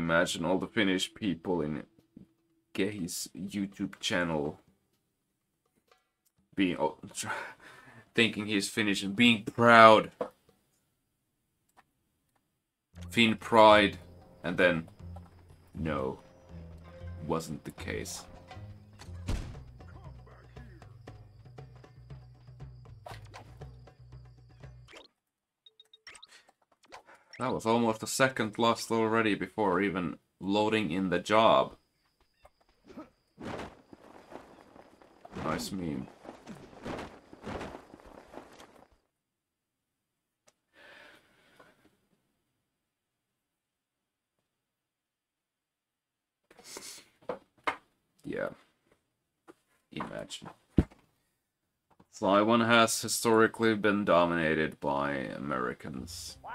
imagine all the Finnish people in Kehi's YouTube channel being thinking he's Finnish and being proud. Finn pride, and then no, wasn't the case. That was almost a second lost already before even loading in the job. Nice meme. Yeah. Imagine. Sly 1 has historically been dominated by Americans. Wow.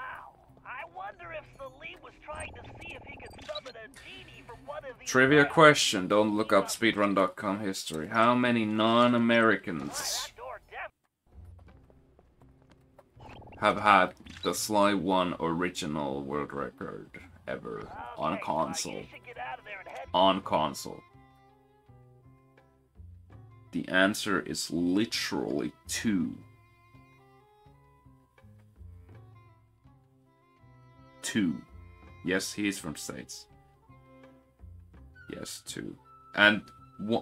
I wonder if Salim was trying to see if he could summon a genie from one of these. Trivia question, don't look up speedrun.com history. How many non-Americans have had the Sly 1 original world record ever on console? On console. The answer is literally 2. 2. Yes, he is from States. Yes, 2. And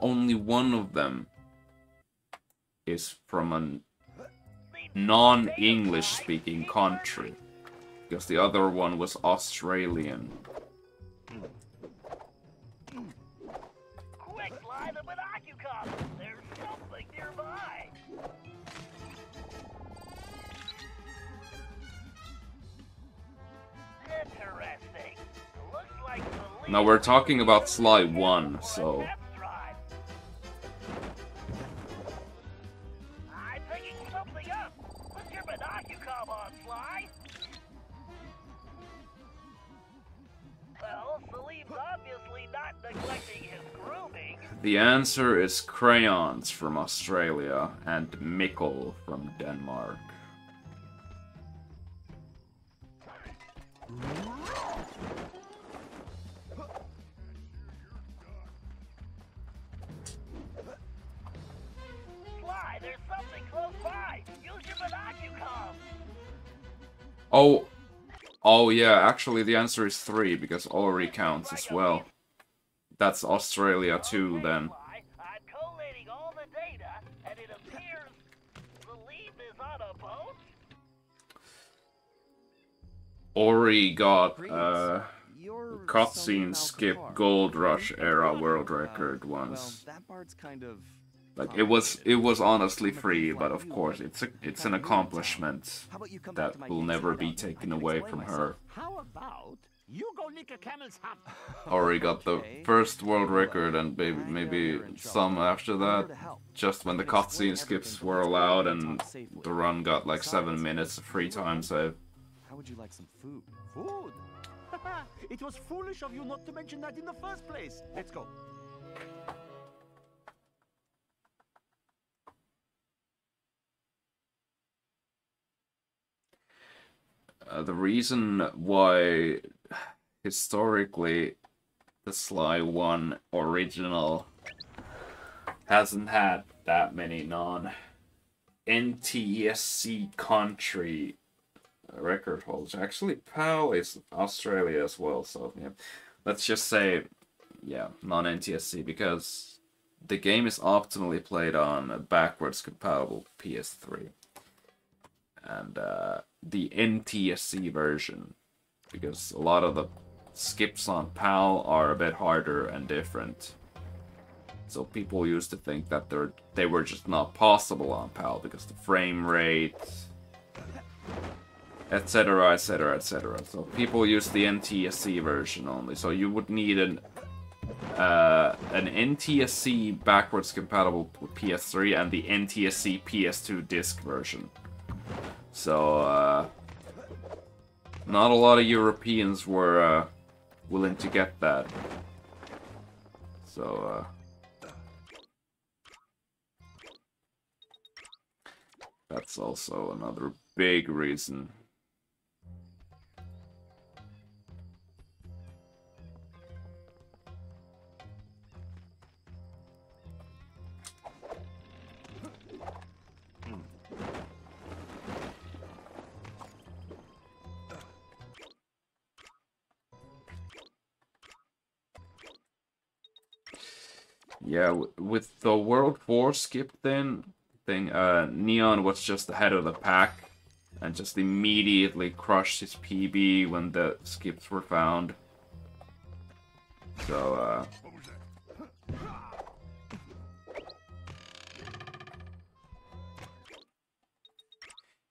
only one of them is from a non-English speaking country. Because the other one was Australian. Quick, line them with Occupy. There's something nearby. Interesting. Looks like Salim. Now we're talking about Sly 1, so... I'm picking something up. Put your binocular on, Sly. Well, Salim's obviously not neglecting his grooming. The answer is crayons from Australia and Mikkel from Denmark. Sly, there's something close by. Use your binocular. Oh yeah, actually the answer is 3 because Ori counts as well. That's Australia too then. I'm collating all the data, and it appears Salim is on a boat. Ori got cutscene skip Gold Rush era world record once. Well, that part's kind of Like it was honestly free, but of course it's an accomplishment that will never be taken away from her. How about you go nick a camel's hump? Ori got the first world record and maybe some after that, just when the cutscene skips were allowed and the run got like 7 minutes of free time save. How would you like some food? Food? It was foolish of you not to mention that in the first place. Let's go. The reason why historically the Sly 1 original hasn't had that many non-NTSC country record holders. Actually, PAL is Australia as well, so yeah. Let's just say, yeah, non-NTSC, because the game is optimally played on a backwards compatible PS3. And the NTSC version, because a lot of the skips on PAL are a bit harder and different. So people used to think that they were just not possible on PAL because the frame rate, etc, etc, etc. So people use the NTSC version only. So you would need an NTSC backwards compatible with PS3 and the NTSC PS2 disc version. So not a lot of Europeans were willing to get that. So that's also another big reason. Yeah, with the World War skip thing, Neon was just ahead of the pack and just immediately crushed his PB when the skips were found. So,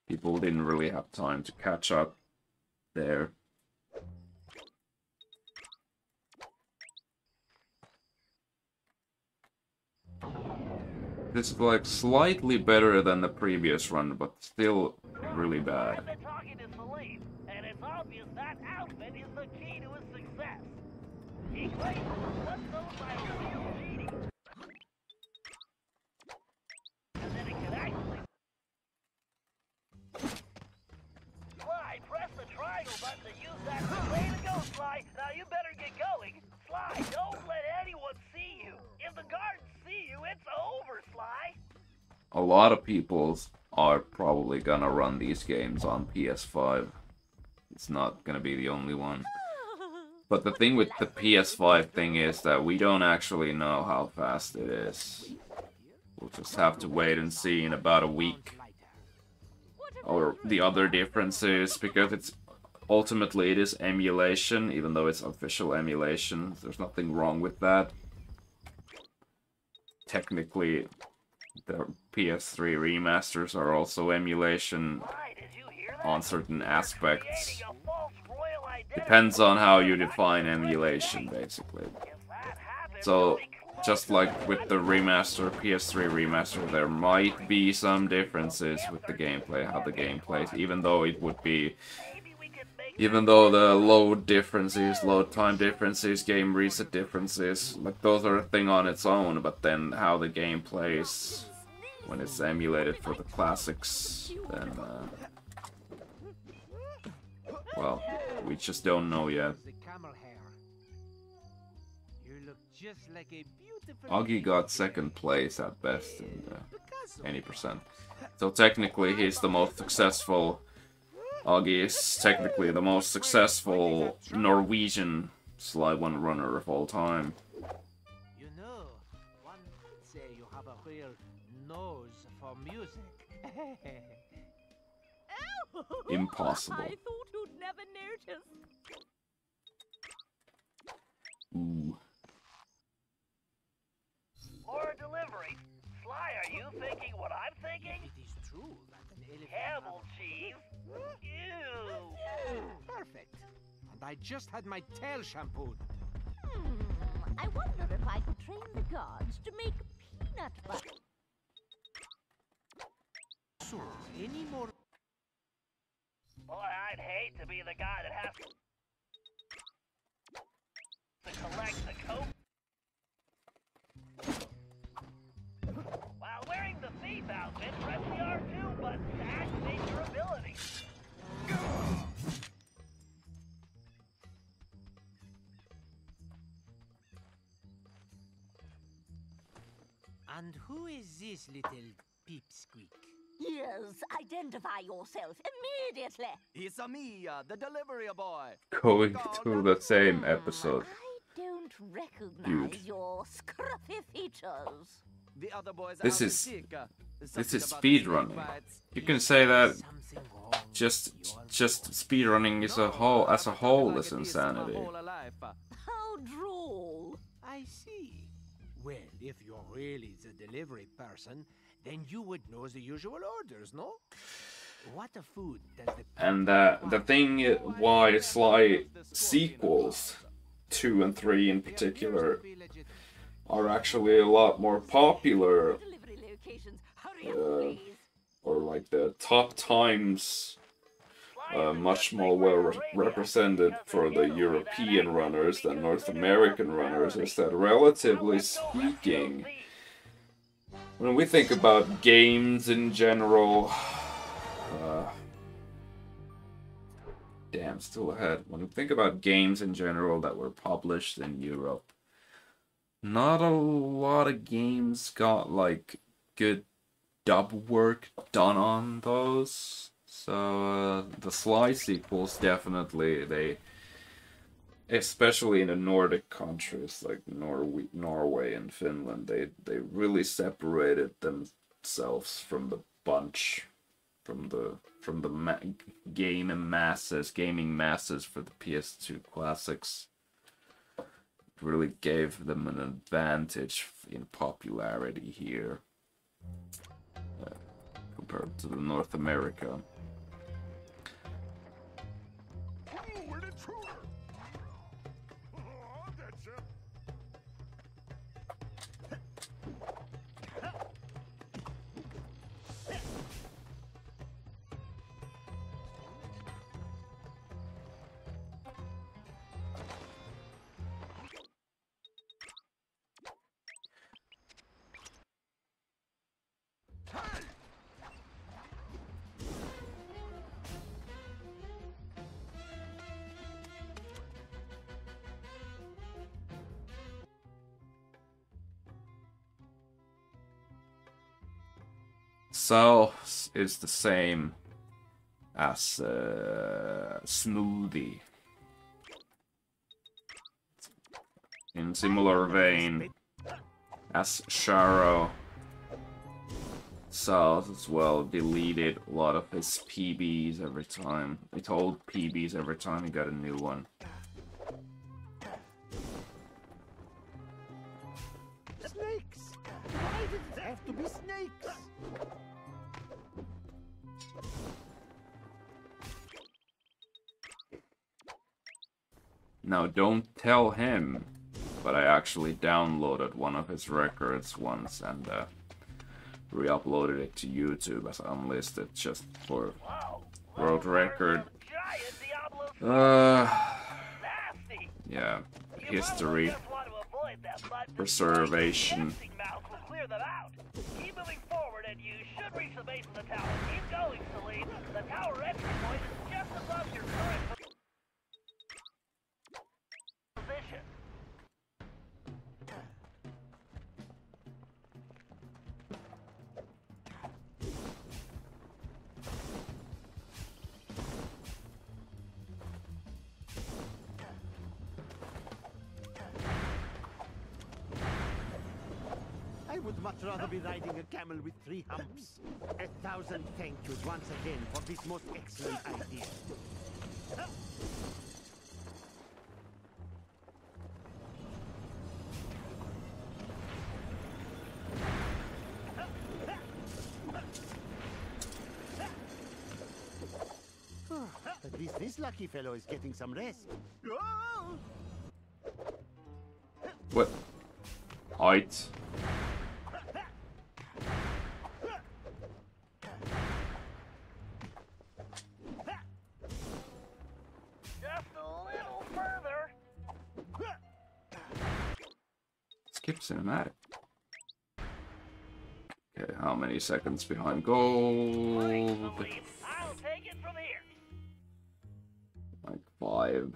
people didn't really have time to catch up there. This is like slightly better than the previous run, but still really bad. I've been talking to Salim, and it's obvious that outfit is the key to his success. He claims just those by real cheating. And then it can actually... Sly, press the triangle button to use that. Way to go, Sly. Now you better get going. Sly, don't let anyone see you. If the guards see you, it's over, Sly. A lot of people are probably gonna run these games on PS5. It's not gonna be the only one. But the thing with the PS5 thing is that we don't actually know how fast it is. We'll just have to wait and see in about a week. Or the other difference is, because it's ultimately it is emulation, even though it's official emulation. There's nothing wrong with that. Technically, the PS3 remasters are also emulation on certain aspects. Depends on how you define emulation, basically. So, just like with the remaster, PS3 remaster, there might be some differences with the gameplay, how the game plays, even though it would be... Even though the load differences, load time differences, game reset differences, like those are a thing on its own, but then how the game plays when it's emulated for the classics, then, well, we just don't know yet. Augie got second place at best in any percent. So technically he's the most successful. Augie is technically the most successful Norwegian Sly 1 runner of all time. You know, one could say you have a real nose for music. Impossible. I thought you'd never notice. Ooh. For a delivery. Sly, are you thinking what I'm thinking? It is true that an elephant... Camel cheese? Ew! Perfect. And I just had my tail shampooed. I wonder if I could train the guards to make peanut butter. So, any more... Boy, I'd hate to be the guy that has to collect the coat. While wearing the thief outfit, press the R2 button to activate your ability. And who is this little peepsqueak? Yes, identify yourself immediately. It's a me, the delivery boy. Going to the same episode. I don't recognize Dude. your scruffy features. The other boys This are is- sick, This is something about speedrunning. snake bites. You can say that Something wrong. just speedrunning is a whole as a whole is My insanity. whole life. How droll. I see. Well, if you're really the delivery person, then you would know the usual orders, no? What a food does the... And the thing why Sly sequels 2 and 3 in particular are actually a lot more popular, Delivery locations. Hurry up, please. or like the top times much more well represented for the European runners than North American runners, is that relatively speaking, when we think about games in general, damn, still ahead. When we think about games in general that were published in Europe, not a lot of games got like good dub work done on those. So the Sly sequels definitely especially in the Nordic countries like Norway and Finland, they really separated themselves from the bunch, from the gaming masses for the PS2 classics. It really gave them an advantage in popularity here compared to the North America. So it's the same as Smoothie. In similar vein as Sharo. South as well deleted a lot of his PBs every time. It old PBs every time he got a new one. Snakes! Why did it have to be snakes? Now don't tell him, but I actually downloaded one of his records once and re-uploaded it to YouTube as unlisted just for world record. Yeah, history preservation. Keep moving forward and you should reach the base of the tower. Keep going, Celine. The tower entry point is just above your current position. I would much rather be riding a camel with 3 humps. 1,000 thank yous once again for this most excellent idea. At least this lucky fellow is getting some rest. What? Height. Just a little further. Skip cinematic. Okay, how many seconds behind gold? I'll take it from here. Like 5.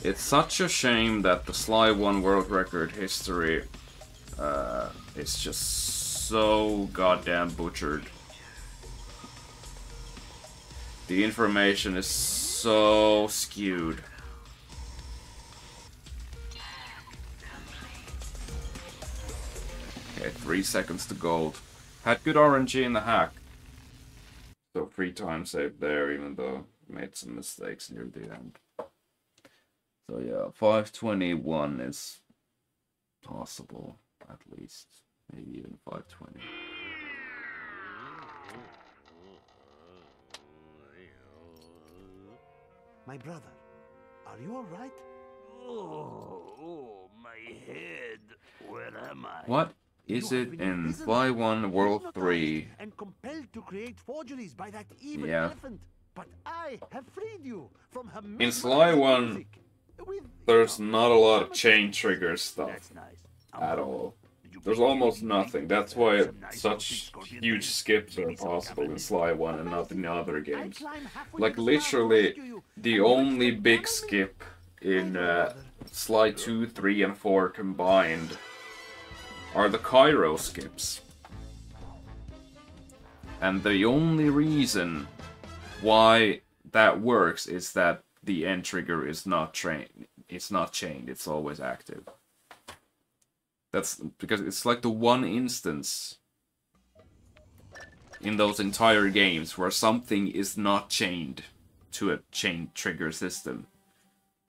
It's such a shame that the Sly 1 world record history is just so goddamn butchered. The information is so skewed. Okay, 3 seconds to gold. Had good RNG in the hack. So free time saved there, even though I made some mistakes near the end. So yeah, 521 is possible, at least. Maybe even 520. My brother, are you all right? Oh, my head. Where am I? What is it in Sly 1 World 3? And compelled to create forgeries by that evil Yeah. elephant. But I have freed you from her In Sly 1, music with, there's not a lot of chain trigger stuff That's nice. at all. Did you There's almost nothing. That's why such huge skips are possible in Sly 1 and not in other games. Like, literally, the only big skip in Sly 2, 3, and 4 combined are the Cairo skips. And the only reason why that works is that the end trigger is not chained. It's always active. That's because it's like the one instance in those entire games where something is not chained to a chain trigger system.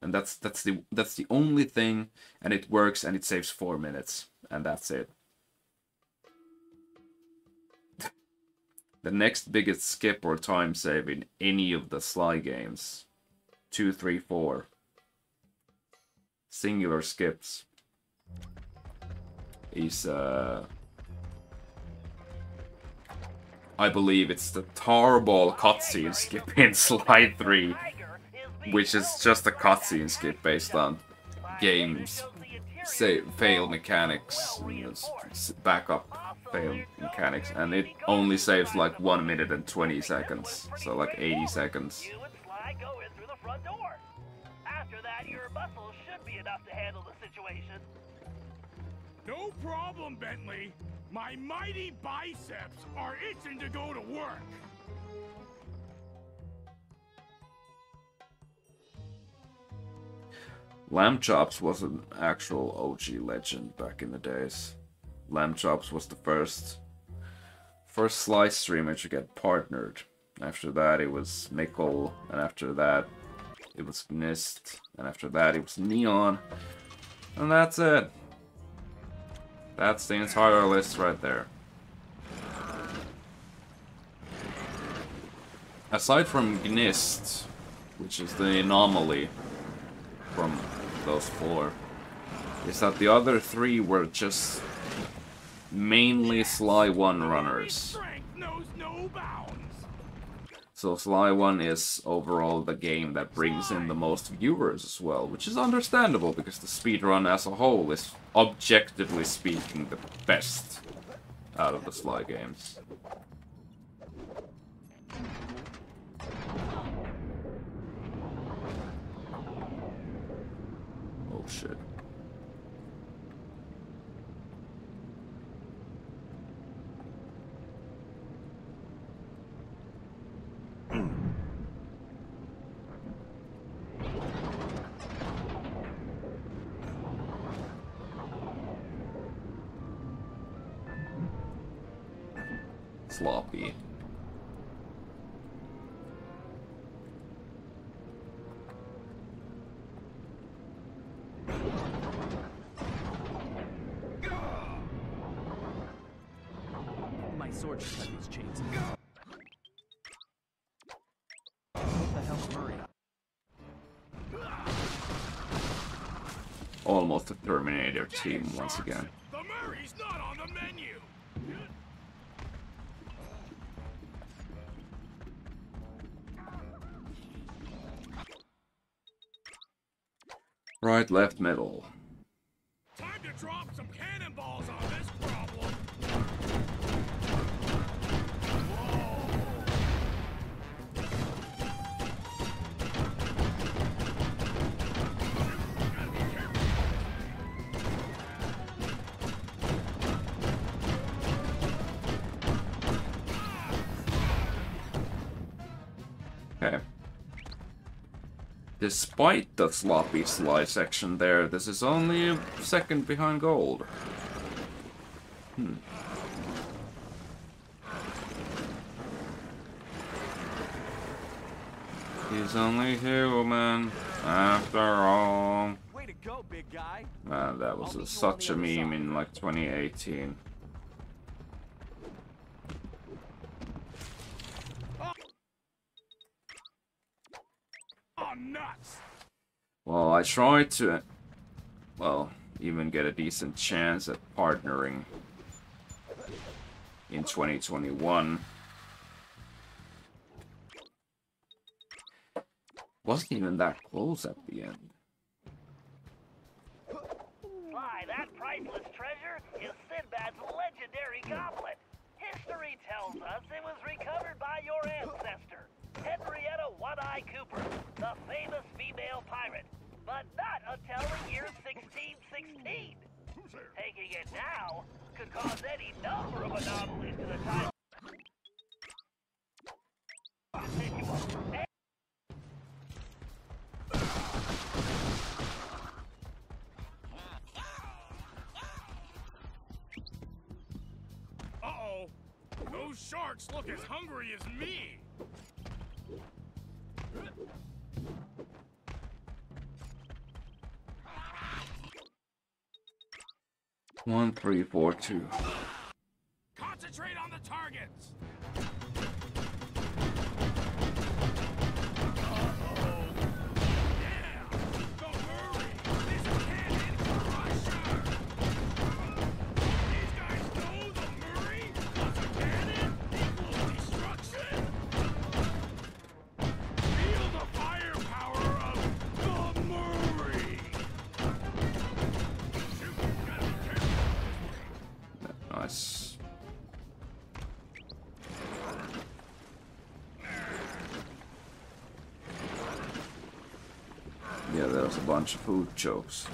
And that's the only thing, and it works, and it saves 4 minutes, and that's it. The next biggest skip or time save in any of the Sly games, 2, 3, 4, singular skips, is I believe it's the Tarball cutscene skip in Sly 3, which is just a cutscene skip based on games fail mechanics, backup fail mechanics, and it only saves like 1 minute and 20 seconds, so like 80 seconds. You and Sly go in through the front door. After that, your muscles should be enough to handle the situation. No problem, Bentley. My mighty biceps are itching to go to work. Lamb Chops was an actual OG legend back in the days. Lamb Chops was the first Sly streamer to get partnered. After that it was Mickle, and after that it was Gnist, and after that it was Neon. And that's it. That's the entire list right there. Aside from Gnist, which is the anomaly from those 4, is that the other 3 were just mainly Sly 1 runners. So Sly 1 is overall the game that brings in the most viewers as well, which is understandable because the speedrun as a whole is, objectively speaking, the best out of the Sly games. Oh shit. Sloppy. My sword should cut these chains. What the hell's Murray? Almost a Terminator team once again. The Murray's not on the menu. Right, left, middle. Time to drop some cannonballs on this problem. Okay. Despite the sloppy Sly section there, this is only a second behind gold. He's only human, after all. Way to go, big guy. Man, that was such a meme in like 2018. Oh, nuts! Well, I tried to, well, even get a decent chance at partnering in 2021. Wasn't even that close at the end. Sly, that priceless treasure is Sinbad's legendary goblet. History tells us it was recovered by your ancestor, Henrietta One-Eye Cooper, the famous female pirate, but not until the year 1616. Taking it now could cause any number of anomalies to the time continuum. Uh-oh. Those sharks look as hungry as me. 1, 3, 4, 2. Concentrate on the targets. Nice. Yeah, there's a bunch of food jokes.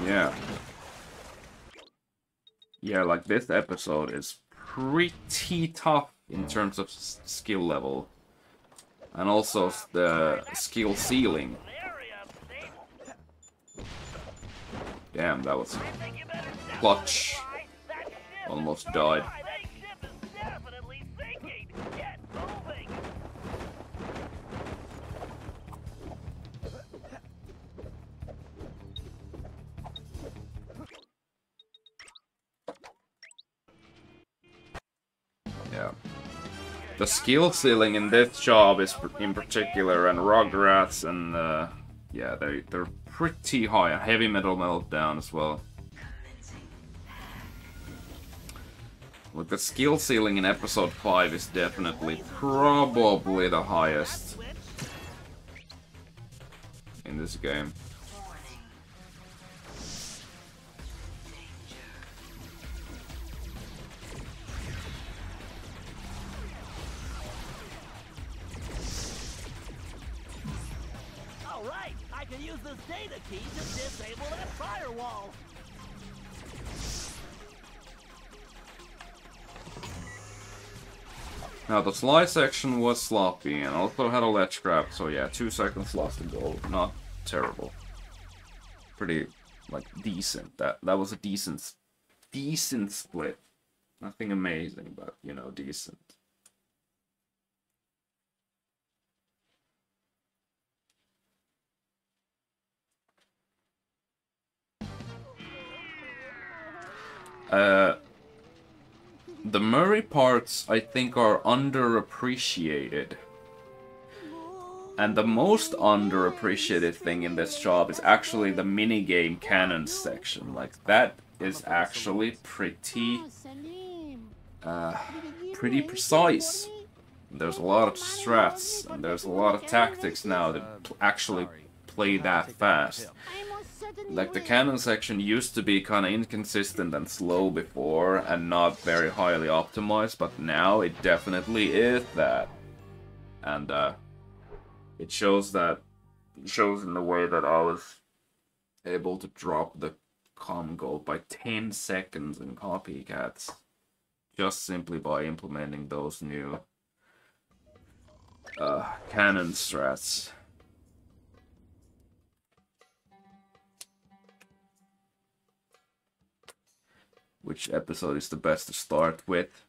Yeah. Yeah, like this episode is pretty tough in terms of skill level. And also the skill ceiling. Damn, that was clutch. Almost died. Yeah. The skill ceiling in this job is in particular, and Rugrats, and yeah, they're pretty high. Heavy Metal Meltdown as well. Look, the skill ceiling in episode 5 is definitely probably the highest in this game. Alright, I can use this data key to disable that firewall. Now the Sly section was sloppy and also had a ledge grab, so yeah, 2 seconds lost to goal. Not terrible. Pretty, like, decent. That was a decent split. Nothing amazing, but, you know, decent. The Murray parts, I think, are underappreciated. And the most underappreciated thing in this job is actually the minigame cannon section. Like, that is actually pretty precise. There's a lot of strats, and there's a lot of tactics now that actually play that fast. Like, the cannon section used to be kind of inconsistent and slow before, and not very highly optimized, but now it definitely is that. And, it shows in the way that I was able to drop the comm goal by 10 seconds in Copycats, just simply by implementing those new, cannon strats. Which episode is the best to start with?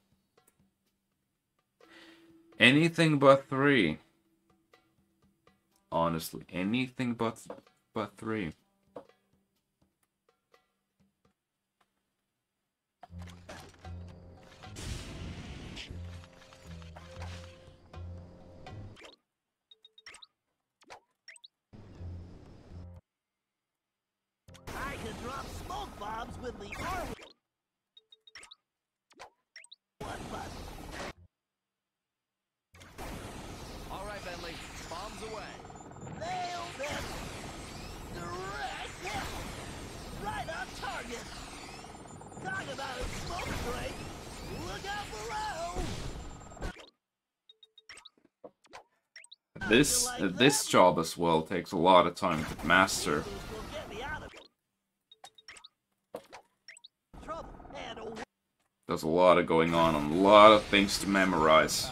Anything but 3. Honestly, anything but 3. I can drop smoke bombs with the R1 button. All right, Bentley, bombs away. This job as well takes a lot of time to master. There's a lot of going on and a lot of things to memorize.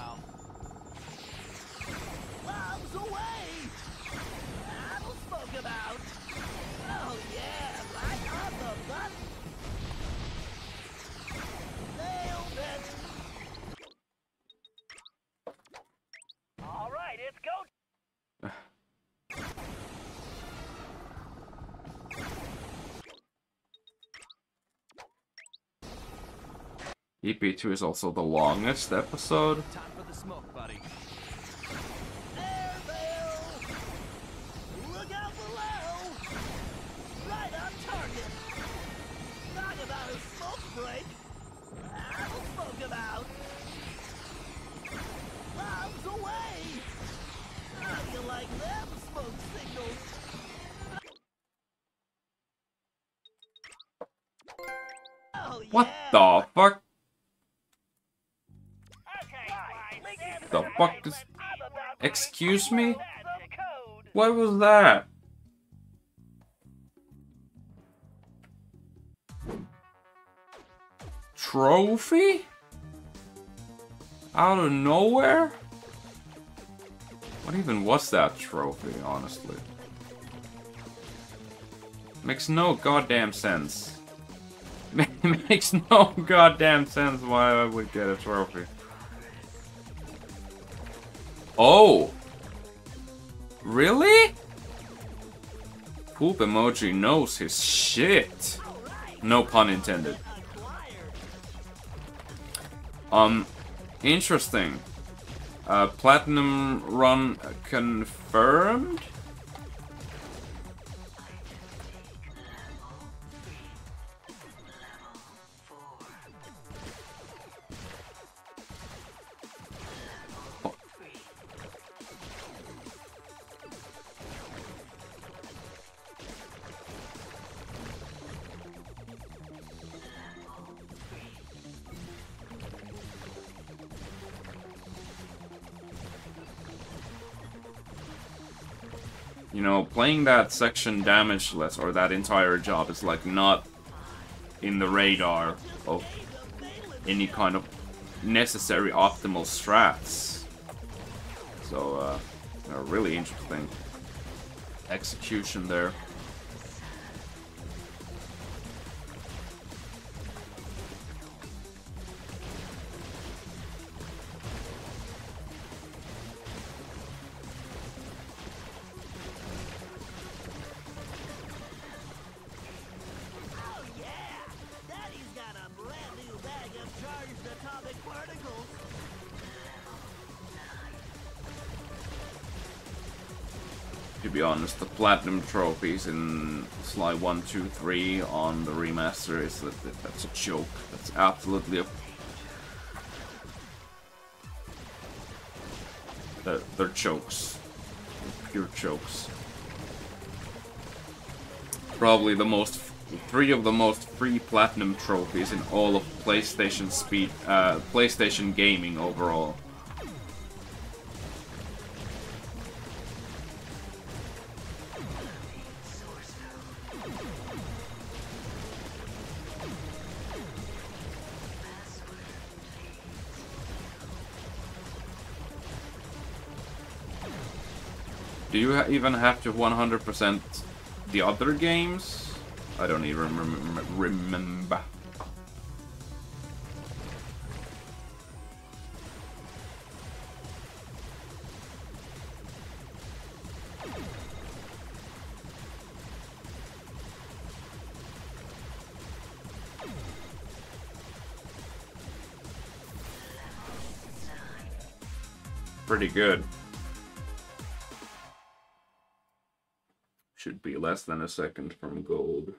All right, it's go. EP2 is also the longest episode. Time for the smoke, buddy. There, Bill. Look out below. Right on target. Talk about a smoke break. I'll smoke about. Bombs away. How do you like them smoke signals? Oh, What yeah. the fuck? Okay, The fuck is... Excuse me? some code. What was that? Trophy? Out of nowhere? What even was that trophy, honestly? Makes no goddamn sense. Makes no goddamn sense why I would get a trophy. Oh! Really? Poop emoji knows his shit. No pun intended. Interesting. Platinum run confirmed? You know, playing that section damageless, or that entire job, is like not in the radar of any kind of necessary optimal strats. So, really interesting execution there. To be honest, the platinum trophies in Sly 1, 2, 3 on the remaster is that's a joke. That's absolutely a... They're jokes. Pure jokes. Probably the most... 3 of the most free platinum trophies in all of PlayStation gaming overall. Do you even have to 100% the other games? I don't even remember. Pretty good. Should be less than a second from gold.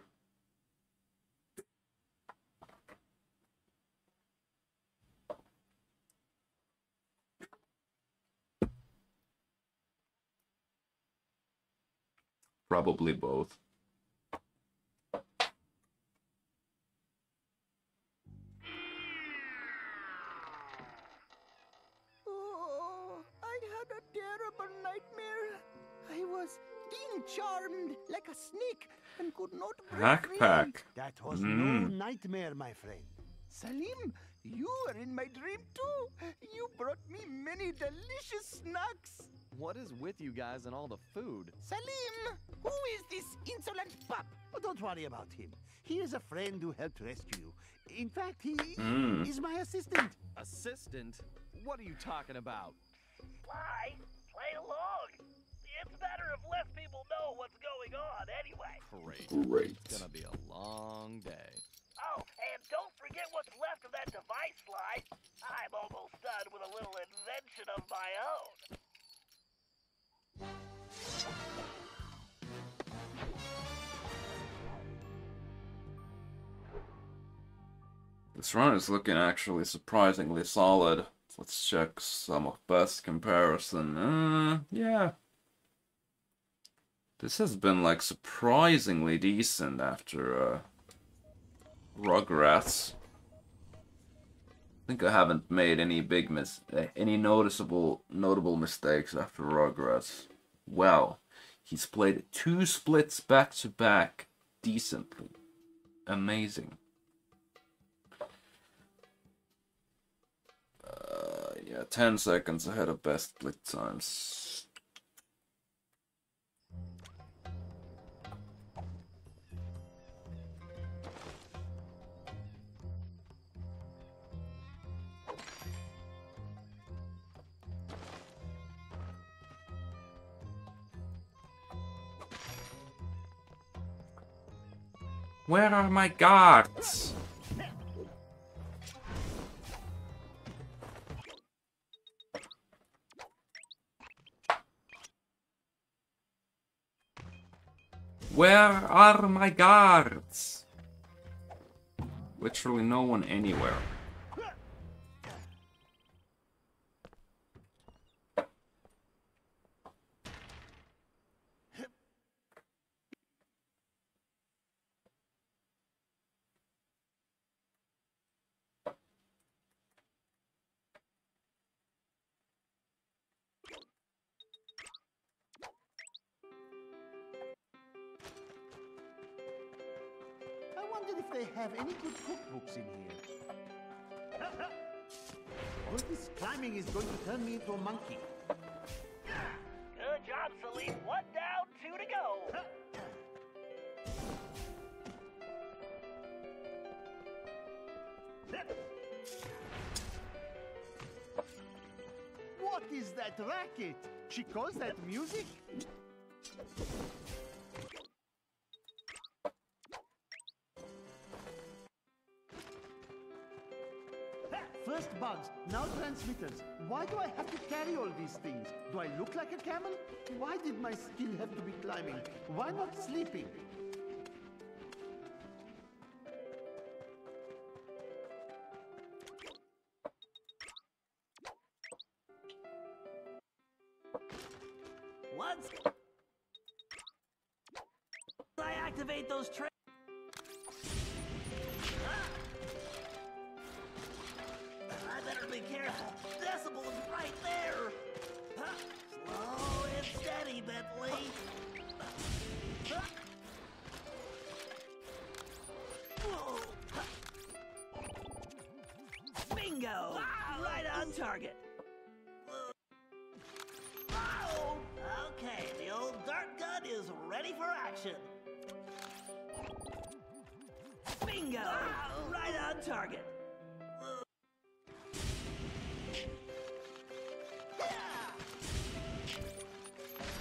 Probably both. Oh, I had a terrible nightmare I'm charmed like a snake and could not break free. Backpack. That was no nightmare, my friend. Salim, you were in my dream too. You brought me many delicious snacks. What is with you guys and all the food? Salim, who is this insolent pup? Oh, don't worry about him. He is a friend who helped rescue you. In fact, he is my assistant. Assistant? What are you talking about? Sly, play along. It's better if less people know what's going on anyway. Great. It's gonna be a long day. Oh, and don't forget what's left of that device, Sly. I'm almost done with a little invention of my own. This run is looking actually surprisingly solid. Let's check some of best comparison. Yeah. This has been like surprisingly decent after Rugrats. I think I haven't made any big any notable mistakes after Rugrats. Wow, he's played 2 splits back to back decently. Amazing. Yeah, 10 seconds ahead of best split times. Where are my guards? Where are my guards? Literally no one anywhere. I wonder if they have any good cookbooks in here. All this climbing is going to turn me into a monkey. Good job, Salim. 1 down, 2 to go. What is that racket? She calls that music? First bugs, now transmitters. Why do I have to carry all these things? Do I look like a camel? Why did my skill have to be climbing? Why not sleeping? Once I activate those trains. I better be careful. Decibel is right there. Slow and steady, Bentley. Bingo! Right on target. Okay, the old dart gun is ready for action. Bingo! Right on target.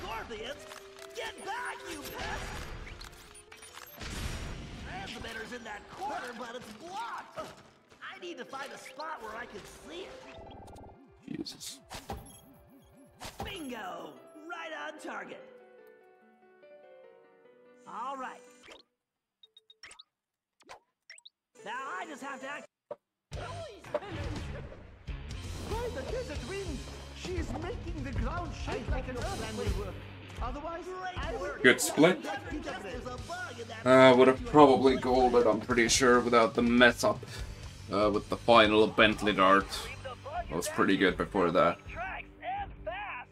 Scorpions, get back, you pest! Transmitter's in that corner, but it's blocked. I need to find a spot where I can see it. Jesus. Bingo! Right on target. All right. Now I just have to act. By the desert wind! She is making the ground shake like an earthquake. Otherwise, I would Good split. There's a bug in that. Would have probably golded, I'm pretty sure, without the mess up with the final Bentley dart. That was pretty good before that. Tracks and fast.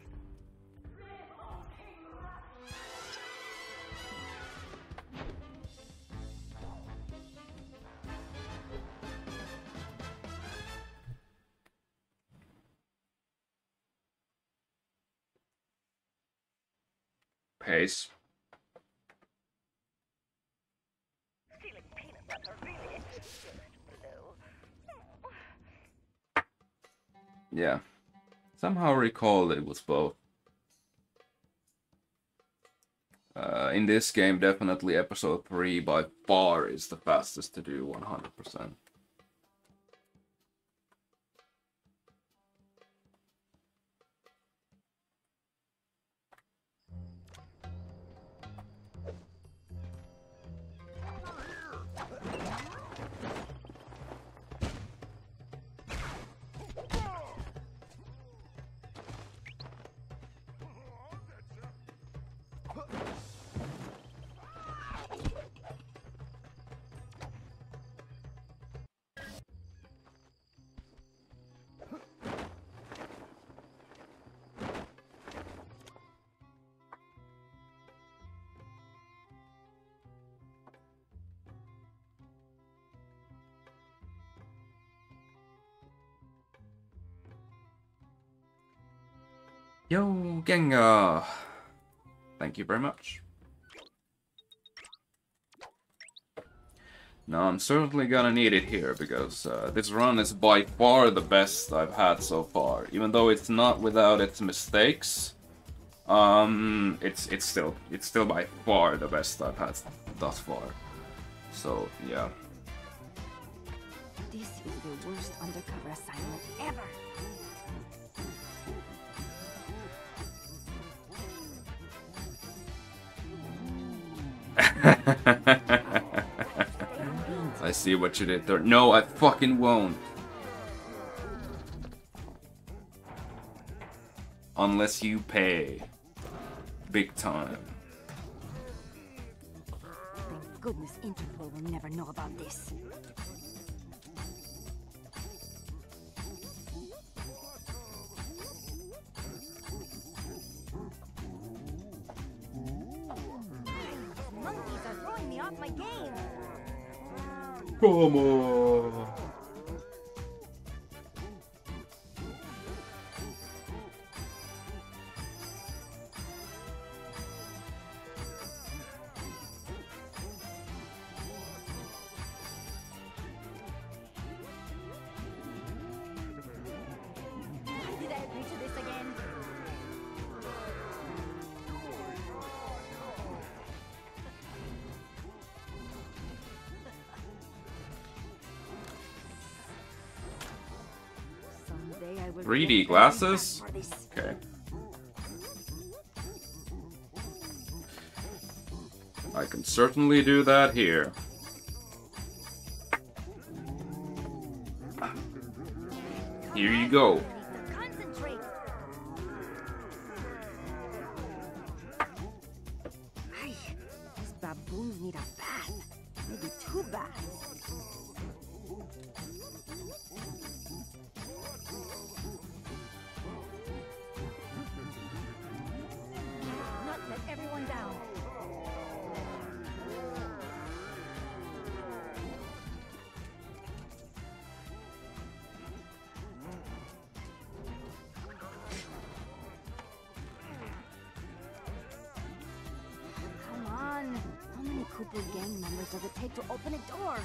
pace. Stealing peanut butter really is blow. Yeah. Somehow recall it was both. In this game, definitely episode 3 by far is the fastest to do 100%. Yo, Gengar! Thank you very much. Now I'm certainly gonna need it here, because this run is by far the best I've had so far. Even though it's not without its mistakes, it's still by far the best I've had thus far. So, yeah. This is the worst undercover assignment ever. I see what you did there. No, I fucking won't. Unless you pay. Big time. Thank goodness Interpol will never know about this. Monkeys are throwing me off my game. Come on. Did I agree to this again? Someday I will 3D get glasses? back for this. Okay. I can certainly do that here. Here you go. Concentrate. Ay, these baboons need a bath. Maybe 2 baths. Not let everyone down. Come on. How many Cooper gang members does it take to open a door?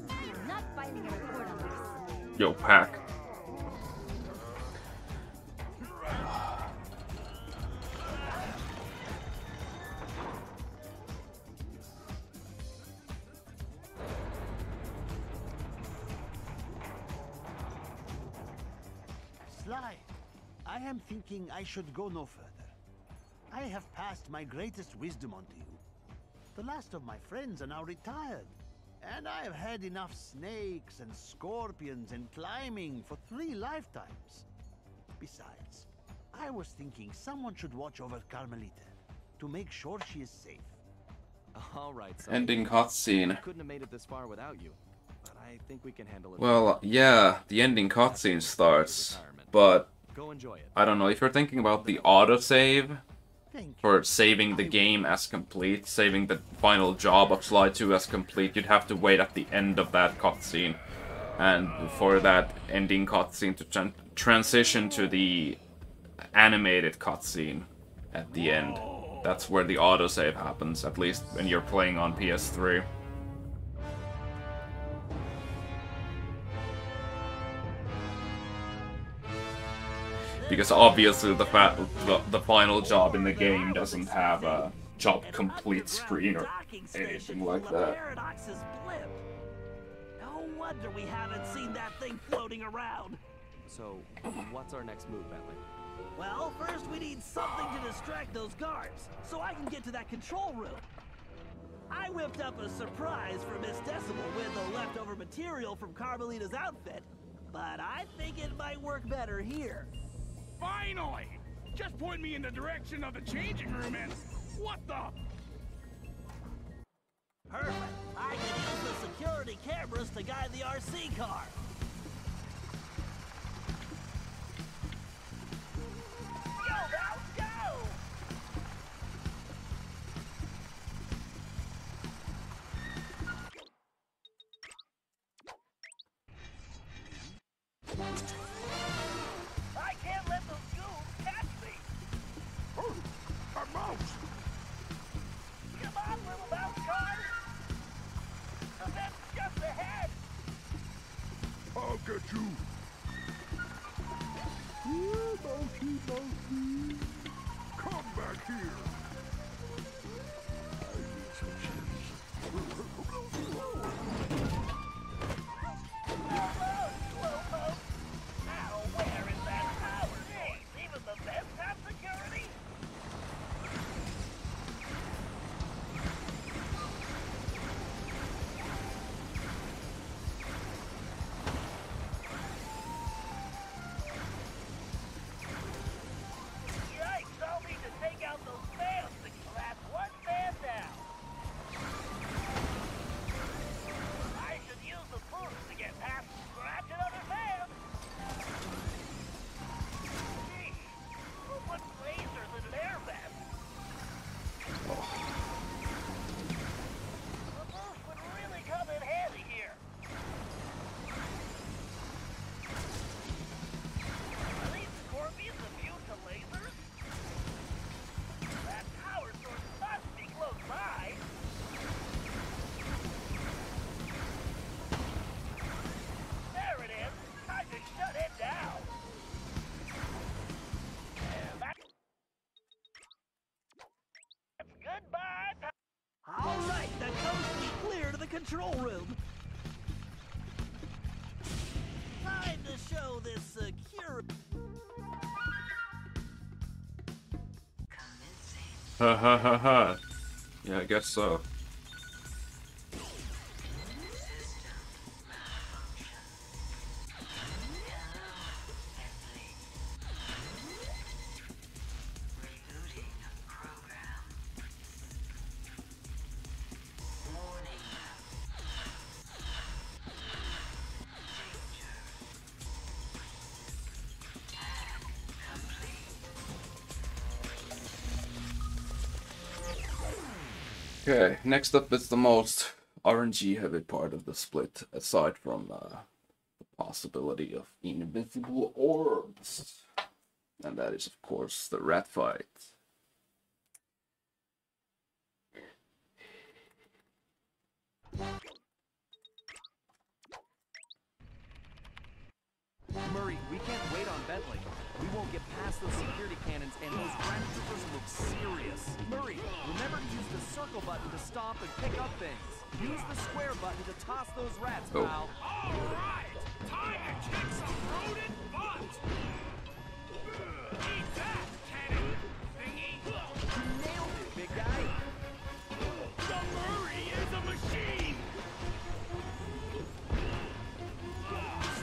I'm not filing a report on this. Yo, Pack. Sly, I am thinking I should go no further. I have passed my greatest wisdom on to you. The last of my friends are now retired, and I have had enough snakes and scorpions and climbing for 3 lifetimes. Besides, I was thinking someone should watch over Carmelita to make sure she is safe. All right, son. Ending cutscene. Couldn't have made it this far without you, but I think we can handle it. Well, yeah, the ending cutscene starts, but Go enjoy it. I don't know, if you're thinking about the autosave, for saving the game as complete, saving the final job of Sly 2 as complete, you'd have to wait at the end of that cutscene. And for that ending cutscene to transition to the animated cutscene at the end. That's where the autosave happens, at least when you're playing on PS3. Because obviously the final job in the game doesn't have a job complete screen or anything like that. No wonder we haven't seen that thing floating around. So, what's our next move, Bentley? Well, first we need something to distract those guards, so I can get to that control room. I whipped up a surprise for Miss Decimal with the leftover material from Carmelita's outfit, but I think it might work better here. Finally! Just point me in the direction of the changing room and... What the... Perfect! I can use the security cameras to guide the RC car. Go, now, go! I can't let those goons catch me! A mouse! Come on, little mouse car! The vet's just ahead! I'll get you! Come back here! Hello, slowpoke! Now, where is that power? Jeez, even the vets have security? Yikes, I'll need to take out those fans to clap one fan down. I should use the boost to get past scratching other fans. Gee, who put lasers in an air vent? The boost would really come in handy here. Are these scorpions immune to lasers? That power source must be close by. There it is. Time to shut it down. And that's goodbye. All right, the coast is clear to the control room. Time to show this security. Ha ha ha ha. Yeah, I guess so. Okay, next up is the most RNG heavy part of the split, aside from the possibility of invisible orbs. And that is, of course, the rat fight. Murray, we can't wait on Bentley. We won't get past those security cannons, and those ground troopers look serious. Murray, remember to use the circle button to stomp and pick up things. Use the square button to toss those rats, pal. All right! Time to kick some rodent butt! Eat that, cannon thingy! You nailed it, big guy. The Murray is a machine!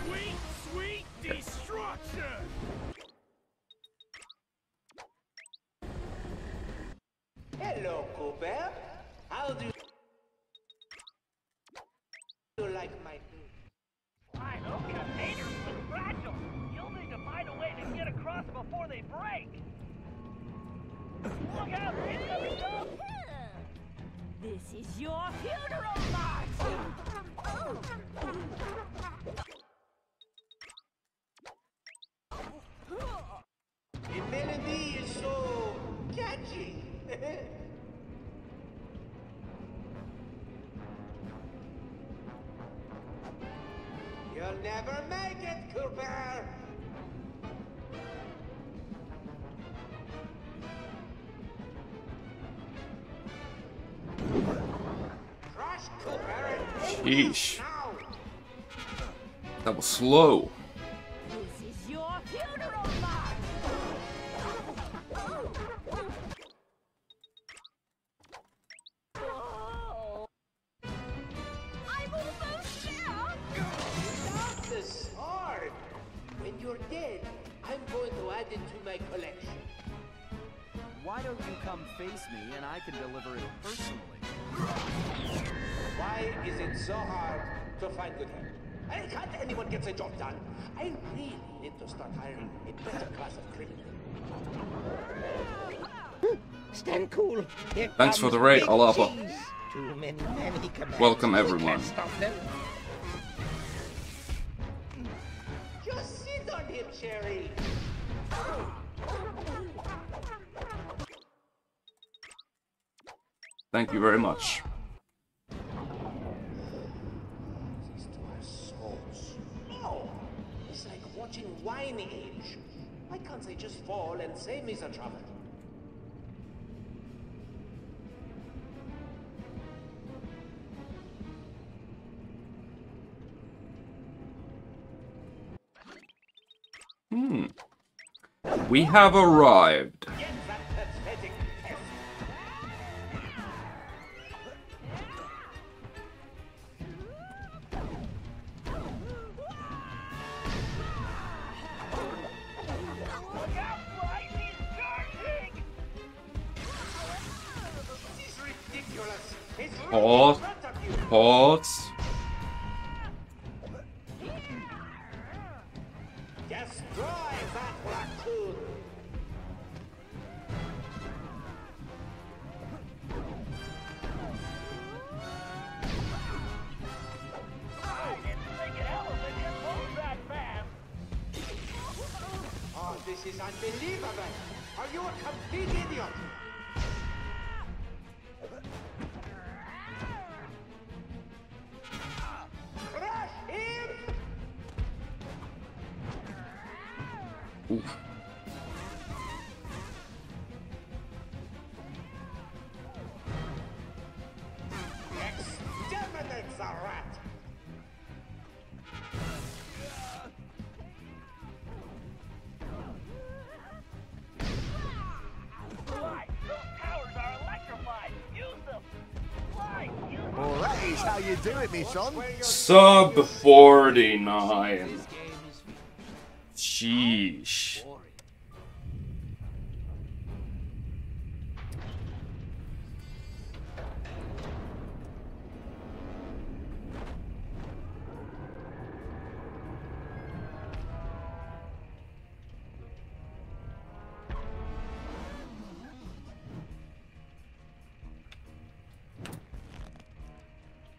Sweet, sweet destruction! Hello, Cooper. How do you like my food? Why, those containers look fragile. You'll need to find a way to get across before they break. Look out, incoming dog! This is your funeral march! The melody is so catchy. You'll never make it, Cooper! Crush Cooper and Sheesh. now! That was slow. This is your funeral march! Oh. I'm almost there! Not the sword! When you're dead, I'm going to add it to my collection. Why don't you come face me and I can deliver it personally? Why is it so hard to find good help? And can't anyone get the job done? I really need to start hiring a better class of criminals. Stand cool. Here Thanks for comes the raid, Big Alapa. Cheese. Too many commands. Welcome, We everyone. can't stop them. Just sit on him, Sherry. Thank you very much. These two are souls. No! It's like watching wine age. Why can't they just fall and save me the trouble? We have arrived. Get that pathetic pest. Look out, Fly! He's charging! This is ridiculous. It's right Pause. in front of you. Pause. Destroy that raccoon. I didn't think an elephant could move that fast! Oh, this is unbelievable. Are you a complete idiot? Crush him! Oof. Exterminate the rat! Fly! Those towers are electrified! Use them! Fly! Use them! Well, that is how you do it, me son. Sub 49. Sheesh.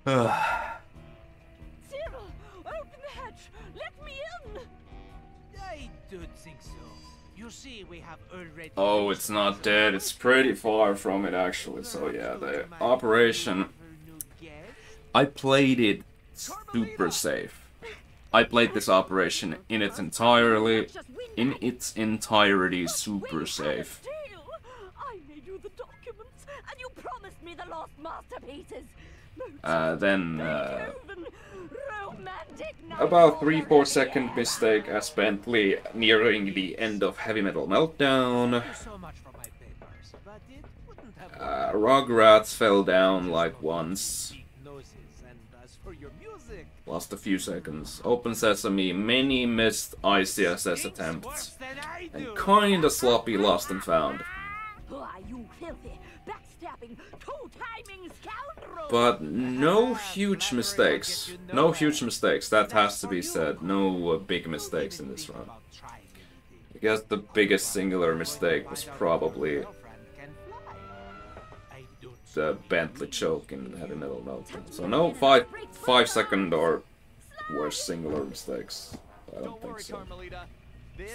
Cyril, open the hatch! Let me in! I don't think so. You see, we have already... Oh, it's not dead. It's pretty far from it, actually. So yeah, the operation... I played it super safe. I played this operation in its entirety super safe. I made you the documents, and you promised me the lost masterpieces. Then, Romantic about 3-4 second mistake as Bentley nearing the end of Heavy Metal Meltdown. So much for my papers, but it wouldn't have... Rugrats fell down like once. Noses, and as for your music... Lost a few seconds. Open Sesame, many missed iCSS attempts. And kinda sloppy lost and found. Why, you filthy, backstabbing, two-timing scoundrel! But no huge mistakes. No huge mistakes, that has to be said. No big mistakes in this run. I guess the biggest singular mistake was probably the Bentley choke in Heavy Metal Meltdown. So no 5-second or worse singular mistakes. I don't think so.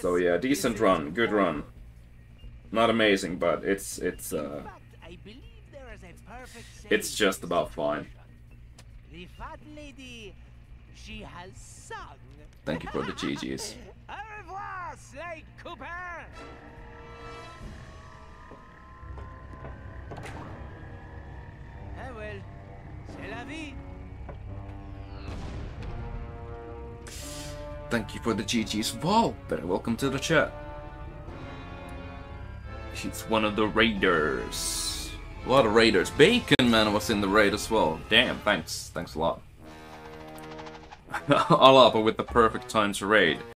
So yeah, decent run, good run. Not amazing, but it's just about fine. The fat lady, she has sung. Thank you for the GGs. Au revoir, Slay Cooper! Ah well, c'est la vie. Thank you for the GGs. Wow, better welcome to the chat. She's one of the raiders. A lot of raiders. Bacon Man was in the raid as well. Damn, thanks. Thanks a lot. Alaba with the perfect time to raid.